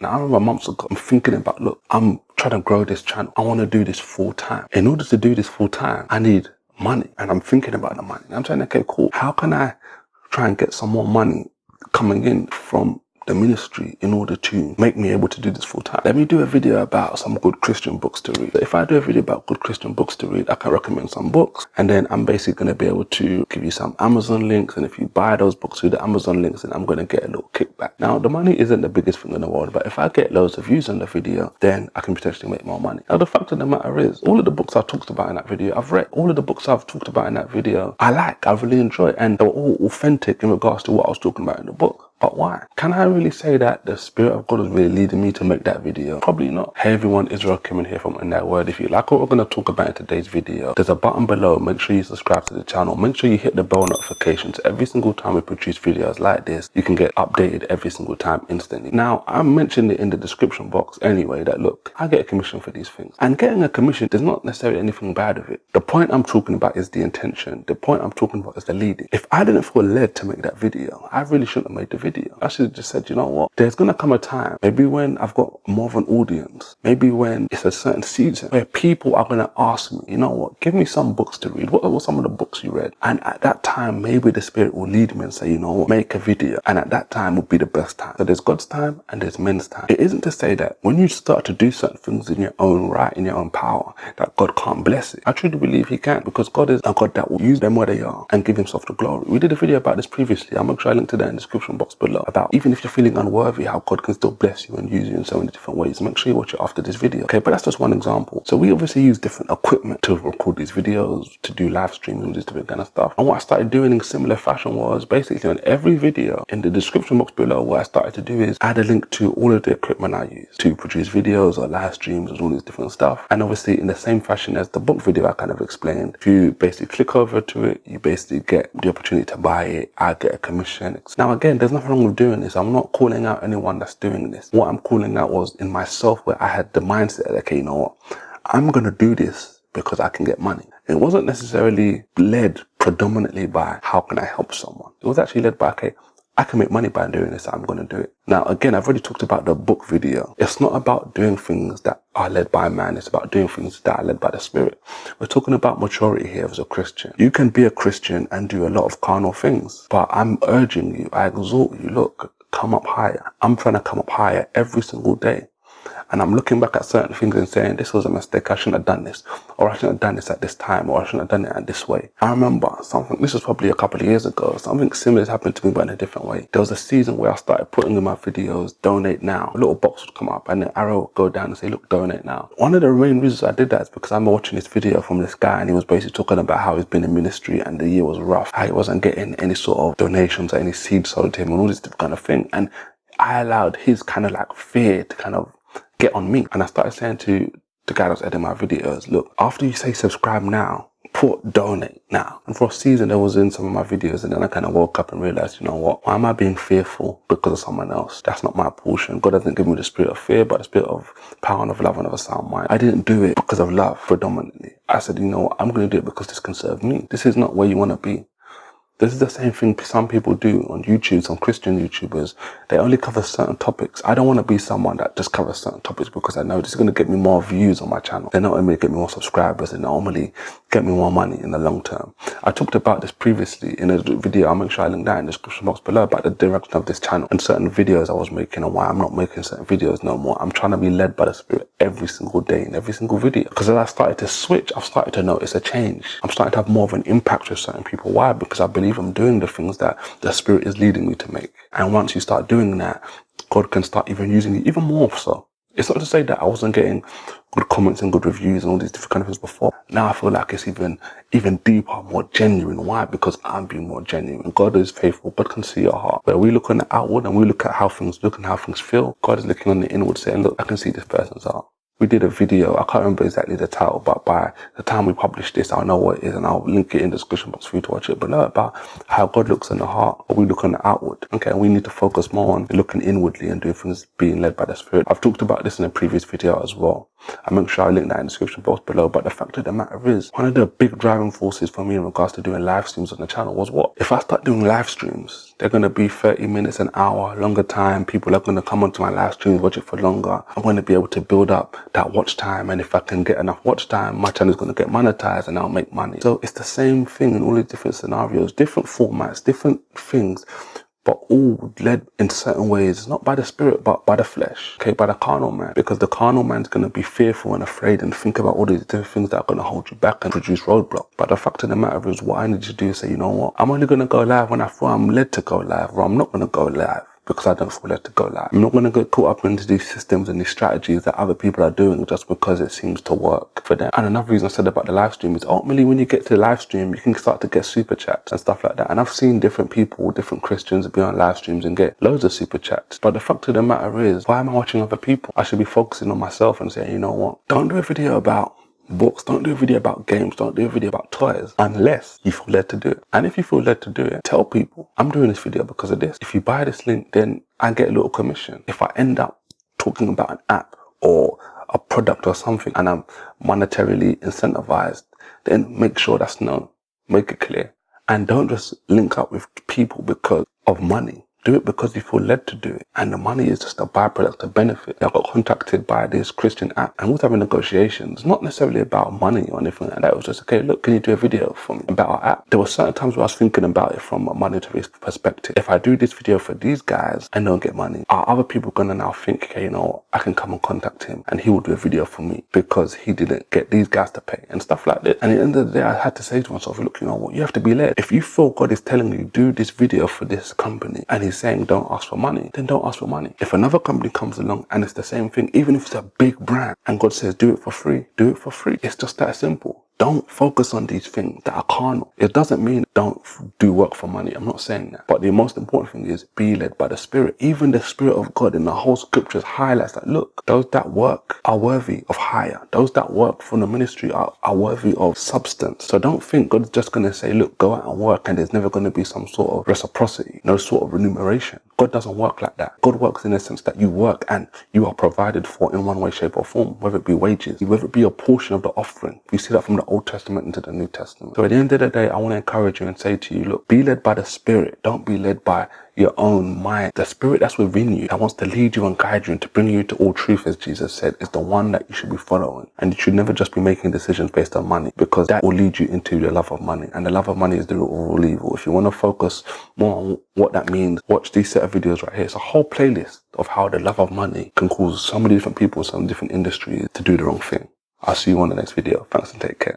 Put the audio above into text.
Now, I remember months ago, I'm thinking about, look, I'm trying to grow this channel. I want to do this full time. In order to do this full time, I need money. And I'm thinking about the money. And I'm saying, okay, cool. How can I try and get some more money coming in from the ministry in order to make me able to do this full time? Let me do a video about some good Christian books to read. If I do a video about good Christian books to read, I can recommend some books, and then I'm basically going to be able to give you some Amazon links, and if you buy those books through the Amazon links, then I'm going to get a little kickback. Now, the money isn't the biggest thing in the world, but if I get loads of views on the video, then I can potentially make more money. Now, the fact of the matter is, all of the books I've talked about in that video, I've read. All of the books I've talked about in that video, I really enjoy, and they were all authentic in regards to what I was talking about in the book. But why? Can I really say that the Spirit of God was really leading me to make that video? Probably not. Hey everyone, Israel Kim here from In That Word. If you like what we're going to talk about in today's video, there's a button below. Make sure you subscribe to the channel. Make sure you hit the bell notifications. Every single time we produce videos like this, you can get updated every single time instantly. Now, I mentioned it in the description box anyway that look, I get a commission for these things. And getting a commission, there's not necessarily anything bad with it. The point I'm talking about is the intention. The point I'm talking about is the leading. If I didn't feel led to make that video, I really shouldn't have made the video. I should have just said, you know what? There's going to come a time, maybe when I've got more of an audience, maybe when it's a certain season where people are going to ask me, you know what? Give me some books to read. What were some of the books you read? And at that time, maybe the Spirit will lead me and say, you know what? Make a video. And at that time will be the best time. So there's God's time and there's men's time. It isn't to say that when you start to do certain things in your own right, in your own power, that God can't bless it. I truly believe he can, because God is a God that will use them where they are and give himself the glory. We did a video about this previously. I'll make sure I link to that in the description box below, about even if you're feeling unworthy, how God can still bless you and use you in so many different ways. Make sure you watch it after this video. Okay, but that's just one example. So we obviously use different equipment to record these videos, to do live streaming, and this different kind of stuff. And what I started doing in similar fashion was basically on every video in the description box below, what I started to do is add a link to all of the equipment I use to produce videos or live streams and all this different stuff. And obviously in the same fashion as the book video I kind of explained, if you basically click over to it, you basically get the opportunity to buy it. I get a commission. Now again, there's nothing wrong with doing this. I'm not calling out anyone that's doing this. What I'm calling out was in myself, where I had the mindset, okay, you know what? I'm going to do this because I can get money. It wasn't necessarily led predominantly by how can I help someone. It was actually led by, okay, I can make money by doing this, I'm going to do it. Now, again, I've already talked about the book video. It's not about doing things that are led by man. It's about doing things that are led by the Spirit. We're talking about maturity here as a Christian. You can be a Christian and do a lot of carnal things, but I'm urging you, I exhort you, look, come up higher. I'm trying to come up higher every single day. And I'm looking back at certain things and saying, this was a mistake, I shouldn't have done this. Or I shouldn't have done this at this time. Or I shouldn't have done it at this way. I remember something, this was probably a couple of years ago, something similar happened to me but in a different way. There was a season where I started putting in my videos, donate now. A little box would come up and the arrow would go down and say, look, donate now. One of the main reasons I did that is because I'm watching this video from this guy and he was basically talking about how he's been in ministry and the year was rough. How he wasn't getting any sort of donations or any seed sold to him and all this kind of thing. And I allowed his kind of like fear to kind of get on me. And I started saying to the guy that was editing my videos, look, after you say subscribe now, put donate now. And for a season, there was in some of my videos, and then I kind of woke up and realized, you know what, why am I being fearful because of someone else? That's not my portion. God doesn't give me the spirit of fear, but the spirit of power and of love and of a sound mind. I didn't do it because of love predominantly. I said, you know what, I'm going to do it because this can serve me. This is not where you want to be. This is the same thing some people do on YouTube, some Christian YouTubers. They only cover certain topics. I don't want to be someone that just covers certain topics because I know this is going to get me more views on my channel. They're not only get me more subscribers, they normally get me more money in the long term. I talked about this previously in a video. I'll make sure I link that in the description box below about the direction of this channel and certain videos I was making and why I'm not making certain videos no more. I'm trying to be led by the Spirit every single day in every single video. Because as I started to switch, I've started to notice a change. I'm starting to have more of an impact with certain people. Why? Because I believe I'm doing the things that the Spirit is leading me to make. And once you start doing that, God can start even using you even more so. It's not to say that I wasn't getting good comments and good reviews and all these different kind of things before. Now I feel like it's even deeper, more genuine. Why? Because I'm being more genuine. God is faithful. God can see your heart. But we look on the outward and we look at how things look and how things feel. God is looking on the inward saying, look, I can see this person's heart. we did a video. I can't remember exactly the title, but by the time we publish this, I'll know what it is and I'll link it in the description box for you to watch it below, about how God looks in the heart, or we look on the outward. Okay, and we need to focus more on looking inwardly and doing things being led by the Spirit. I've talked about this in a previous video as well. I'll make sure I link that in the description box below. But the fact of the matter is, one of the big driving forces for me in regards to doing live streams on the channel was what? If I start doing live streams, they're going to be 30 minutes, an hour, longer time. People are going to come onto my live streams, watch it for longer. I'm going to be able to build up that watch time. And if I can get enough watch time, my channel is going to get monetized and I'll make money. So it's the same thing in all these different scenarios, different formats, different things, but all led in certain ways, not by the Spirit, but by the flesh, okay, by the carnal man. Because the carnal man's going to be fearful and afraid and think about all these different things that are going to hold you back and produce roadblocks. But the fact of the matter is, what I need to do is say, you know what, I'm only going to go live when I feel I'm led to go live, or I'm not going to go live because I don't feel led to go live. I'm not going to get caught up into these systems and these strategies that other people are doing just because it seems to work for them. And another reason I said about the live stream is ultimately when you get to the live stream, you can start to get super chats and stuff like that. And I've seen different people, different Christians be on live streams and get loads of super chats. But the fact of the matter is, why am I watching other people? I should be focusing on myself and saying, you know what, don't do a video about books, don't do a video about games, don't do a video about toys unless you feel led to do it. And if you feel led to do it, tell people, I'm doing this video because of this. If you buy this link, then I get a little commission. If I end up talking about an app or a product or something and I'm monetarily incentivized, then make sure that's known, make it clear. And don't just link up with people because of money. Do it because you feel led to do it. And the money is just a byproduct, a benefit. I got contacted by this Christian app and we was having negotiations, not necessarily about money or anything like that. It was just, okay, look, can you do a video for me about our app? There were certain times where I was thinking about it from a monetary perspective. If I do this video for these guys and don't get money, are other people going to now think, okay, you know, I can come and contact him and he will do a video for me because he didn't get these guys to pay and stuff like that. And at the end of the day, I had to say to myself, look, you know what, you have to be led. If you feel God is telling you, do this video for this company and he's saying don't ask for money, then don't ask for money. If another company comes along and it's the same thing, even if it's a big brand and God says do it for free, do it for free. It's just that simple. Don't focus on these things that are carnal. It doesn't mean don't do work for money. I'm not saying that. But the most important thing is be led by the Spirit. Even the Spirit of God in the whole scriptures highlights that, look, those that work are worthy of hire. Those that work for the ministry are worthy of substance. So don't think God's just going to say, look, go out and work and there's never going to be some sort of reciprocity, no sort of remuneration. God doesn't work like that. God works in the sense that you work and you are provided for in one way, shape or form, whether it be wages, whether it be a portion of the offering. You see that from the Old Testament into the New Testament. So at the end of the day, I want to encourage you and say to you, look, be led by the Spirit. Don't be led by your own mind. The Spirit that's within you that wants to lead you and guide you and to bring you to all truth, as Jesus said, is the one that you should be following. And you should never just be making decisions based on money, because that will lead you into the love of money. And the love of money is the root of all evil. If you want to focus more on what that means, watch these set of videos right here. It's a whole playlist of how the love of money can cause so many different people, some different industries to do the wrong thing. I'll see you on the next video. Thanks and take care.